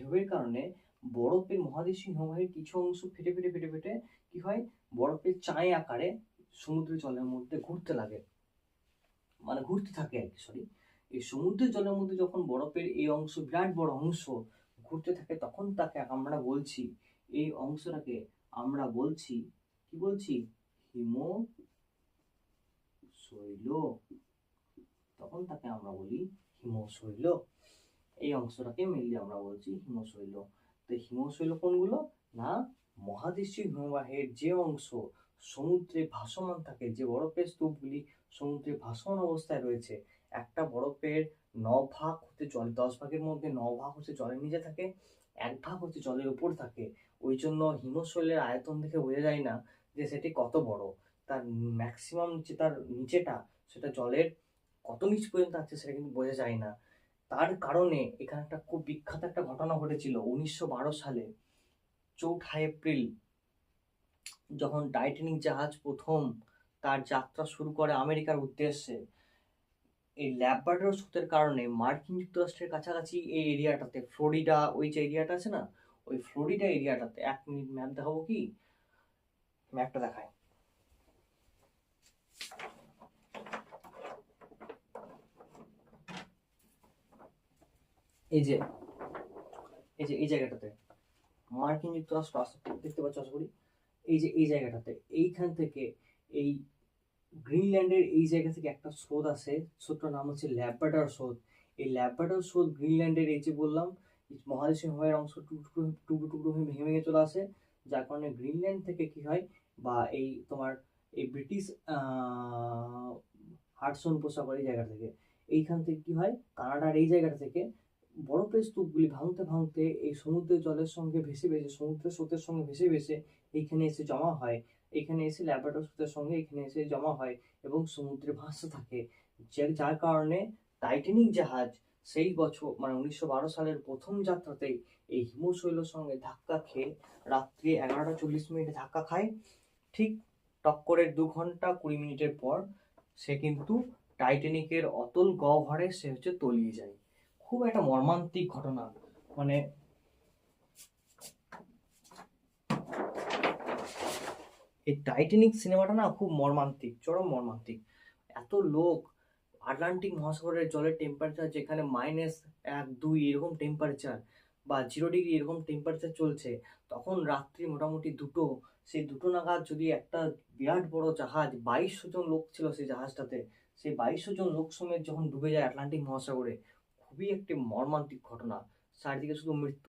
ঢেউয়ের কারণে বরফের মহাদেশীয় হিমবাহের কিছু অংশ ফেটে ফেটে ফেটে ফেটে কি হয়, বরফের চাঁই আকারে সমুদ্রের জলের মধ্যে ঘুরতে লাগে, মানে ঘুরতে থাকে আর কি, সরি। এই সমুদ্রের জলের মধ্যে যখন বরফের এই অংশ, বিরাট বড় অংশ ঘুরতে থাকে, তখন তাকে আমরা বলছি, এই অংশটাকে আমরা বলছি, কি বলছি, হিমশৈল। তখন তাকে আমরা বলি হিমশৈল। এই অংশটাকে মেনলি আমরা বলছি হিমশৈল। তো হিমশৈল কোনগুলো? না, মহাদেশীয় হিমবাহের যে অংশ সমুদ্রে ভাসমান থাকে, যে বরফের স্তূপগুলি সমুদ্রে ভাসমান অবস্থায় রয়েছে, একটা বরফের 9 ভাগ হচ্ছে জল, 10 ভাগের মধ্যে 9 ভাগ হচ্ছে জলের নিচে থাকে, 1 ভাগ হচ্ছে জলের উপর থাকে। ওই জন্য হিমশৈলের আয়তন দেখে বোঝা যায় না যে সেটি কত বড়। তার ম্যাক্সিমাম যে তার নিচেটা, সেটা জলের কত নিচ পর্যন্ত আছে সেটা কিন্তু বোঝা যায় না। তার কারণে এখানে একটা খুব বিখ্যাত একটা ঘটনা ঘটেছিল 1912 সালে, 4 এপ্রিল, যখন টাইটানিক জাহাজ প্রথম তার যাত্রা শুরু করে আমেরিকার উদ্দেশ্যে। এই ল্যাব্রাডর স্রোতের কারণে মার্কিন যুক্তরাষ্ট্রের কাছাকাছি এই এরিয়াটাতে, ফ্লোরিডা, ওই যে এরিয়াটা আছে না, ওই ফ্লোরিডা এরিয়াটাতে, 1 মিনিট ম্যাপ দেখাবো কি, ম্যাপটা দেখায়। এই যে এই জায়গাটাতে মার্কিন যুক্তরাষ্ট্র আসতে দেখতে পাচ্ছ আশা করি। এই যে এই জায়গাটাতে, এইখান থেকে এই গ্রিনল্যান্ডের এই জায়গা থেকে একটা স্রোত আসে, স্রোতটার নাম হচ্ছে ল্যাব্রাডর স্রোত। এই ল্যাব্রাডর স্রোত গ্রিনল্যান্ডের, এই যে বললাম, মহাদেশীয় হিমবাহের অংশ টুকরো টুকরো টুকরো হয়ে ভেঙে ভেঙে চলে আসে, যার কারণে গ্রিনল্যান্ড থেকে কি হয়, বা এই তোমার এই ব্রিটিশ হাডসন উপসাগর এই জায়গা থেকে, এইখান থেকে কি হয়, কানাডার এই জায়গাটা থেকে বরফের স্তূপগুলি ভাঙতে ভাঙতে এই সমুদ্রের জলের সঙ্গে ভেসে ভেসে, সমুদ্রের স্রোতের সঙ্গে ভেসে ভেসে এইখানে এসে জমা হয়। এখানে এসে ল্যাব্রাডর স্রোতের সঙ্গে এখানে এসে জমা হয় এবং সমুদ্রে ভাসতে থাকে। যার কারণে টাইটানিক জাহাজ সেই বছর, মানে 1912 সালের প্রথম যাত্রাতেই এই হিমশৈলের সঙ্গে ধাক্কা খেয়ে রাত্রি 11টা 40 মিনিটে ধাক্কা খায়। ঠিক টক্করের 2 ঘন্টা 20 মিনিটের পর সে কিন্তু টাইটানিকের অতল গহ্বরে সে হচ্ছে তলিয়ে যায়। খুব একটা মর্মান্তিক ঘটনা। মানে এই টাইটানিক সিনেমাটা না খুব মর্মান্তিক, চরম মর্মান্তিক। এত লোক, আটলান্টিক মহাসাগরের জলের টেম্পারেচার যেখানে -1, 2 এরকম টেম্পারেচার, বা 0 ডিগ্রি এরকম টেম্পারেচার চলছে, তখন রাত্রি মোটামুটি 2টো, সেই 2টো নাগাদ যদি একটা বিরাট বড় জাহাজ, 2200 জন লোক ছিল সেই জাহাজটাতে, সেই 2200 জন লোক সমেত যখন ডুবে যায় আটলান্টিক মহাসাগরে, খুবই একটি মর্মান্তিক ঘটনা। চারিদিকে শুধু মৃত্যু